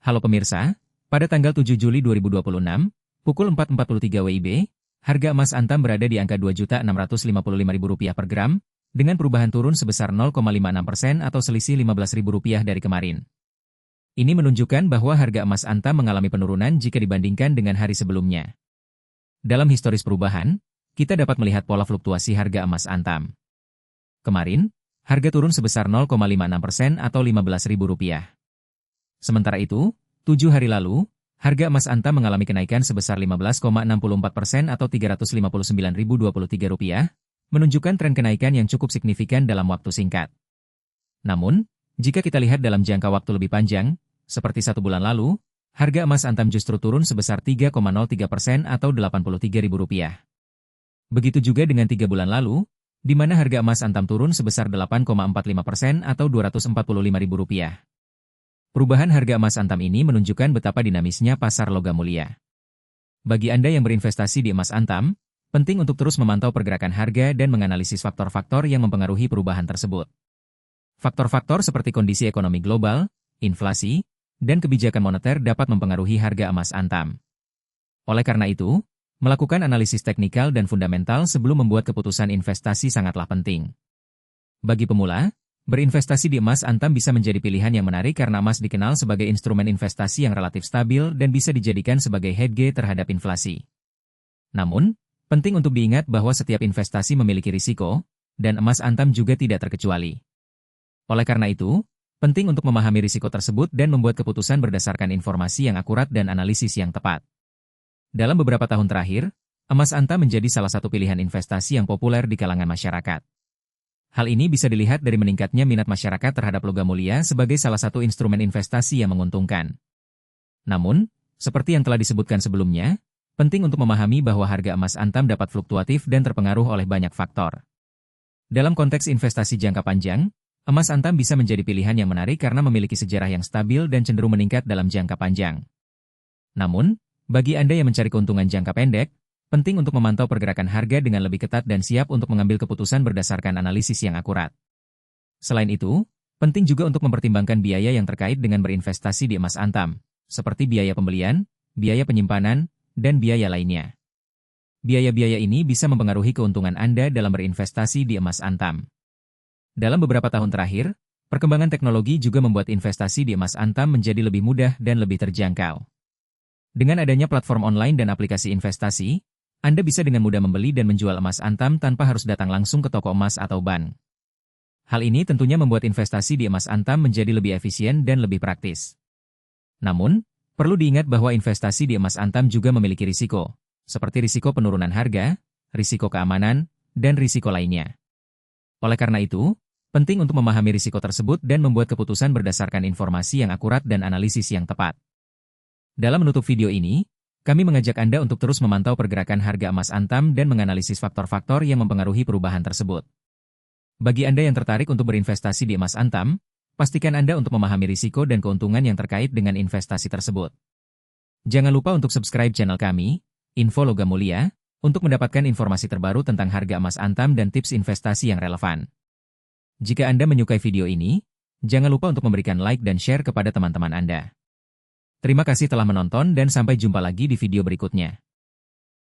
Halo pemirsa, pada tanggal 7 Juli 2026, pukul 4.43 WIB, harga emas Antam berada di angka Rp2.655.000 per gram, dengan perubahan turun sebesar 0,56% atau selisih Rp15.000 dari kemarin. Ini menunjukkan bahwa harga emas Antam mengalami penurunan jika dibandingkan dengan hari sebelumnya. Dalam historis perubahan, kita dapat melihat pola fluktuasi harga emas Antam. Kemarin, harga turun sebesar 0,56% atau Rp15.000. Sementara itu, 7 hari lalu, harga emas Antam mengalami kenaikan sebesar 15,64% atau Rp359.023, menunjukkan tren kenaikan yang cukup signifikan dalam waktu singkat. Namun, jika kita lihat dalam jangka waktu lebih panjang, seperti 1 bulan lalu, harga emas Antam justru turun sebesar 3,03% atau Rp83.000. Begitu juga dengan 3 bulan lalu, di mana harga emas Antam turun sebesar 8,45% atau Rp245.000. Perubahan harga emas Antam ini menunjukkan betapa dinamisnya pasar logam mulia. Bagi Anda yang berinvestasi di emas Antam, penting untuk terus memantau pergerakan harga dan menganalisis faktor-faktor yang mempengaruhi perubahan tersebut. Faktor-faktor seperti kondisi ekonomi global, inflasi, dan kebijakan moneter dapat mempengaruhi harga emas Antam. Oleh karena itu, melakukan analisis teknikal dan fundamental sebelum membuat keputusan investasi sangatlah penting. Bagi pemula, berinvestasi di emas Antam bisa menjadi pilihan yang menarik karena emas dikenal sebagai instrumen investasi yang relatif stabil dan bisa dijadikan sebagai hedge terhadap inflasi. Namun, penting untuk diingat bahwa setiap investasi memiliki risiko, dan emas Antam juga tidak terkecuali. Oleh karena itu, penting untuk memahami risiko tersebut dan membuat keputusan berdasarkan informasi yang akurat dan analisis yang tepat. Dalam beberapa tahun terakhir, emas Antam menjadi salah satu pilihan investasi yang populer di kalangan masyarakat. Hal ini bisa dilihat dari meningkatnya minat masyarakat terhadap logam mulia sebagai salah satu instrumen investasi yang menguntungkan. Namun, seperti yang telah disebutkan sebelumnya, penting untuk memahami bahwa harga emas Antam dapat fluktuatif dan terpengaruh oleh banyak faktor. Dalam konteks investasi jangka panjang, emas Antam bisa menjadi pilihan yang menarik karena memiliki sejarah yang stabil dan cenderung meningkat dalam jangka panjang. Namun, bagi Anda yang mencari keuntungan jangka pendek, penting untuk memantau pergerakan harga dengan lebih ketat dan siap untuk mengambil keputusan berdasarkan analisis yang akurat. Selain itu, penting juga untuk mempertimbangkan biaya yang terkait dengan berinvestasi di emas Antam, seperti biaya pembelian, biaya penyimpanan, dan biaya lainnya. Biaya-biaya ini bisa mempengaruhi keuntungan Anda dalam berinvestasi di emas Antam. Dalam beberapa tahun terakhir, perkembangan teknologi juga membuat investasi di emas Antam menjadi lebih mudah dan lebih terjangkau. Dengan adanya platform online dan aplikasi investasi, Anda bisa dengan mudah membeli dan menjual emas Antam tanpa harus datang langsung ke toko emas atau bank. Hal ini tentunya membuat investasi di emas Antam menjadi lebih efisien dan lebih praktis. Namun, perlu diingat bahwa investasi di emas Antam juga memiliki risiko, seperti risiko penurunan harga, risiko keamanan, dan risiko lainnya. Oleh karena itu, penting untuk memahami risiko tersebut dan membuat keputusan berdasarkan informasi yang akurat dan analisis yang tepat. Dalam menutup video ini, kami mengajak Anda untuk terus memantau pergerakan harga emas Antam dan menganalisis faktor-faktor yang mempengaruhi perubahan tersebut. Bagi Anda yang tertarik untuk berinvestasi di emas Antam, pastikan Anda untuk memahami risiko dan keuntungan yang terkait dengan investasi tersebut. Jangan lupa untuk subscribe channel kami, Info Logam Mulia, untuk mendapatkan informasi terbaru tentang harga emas Antam dan tips investasi yang relevan. Jika Anda menyukai video ini, jangan lupa untuk memberikan like dan share kepada teman-teman Anda. Terima kasih telah menonton dan sampai jumpa lagi di video berikutnya.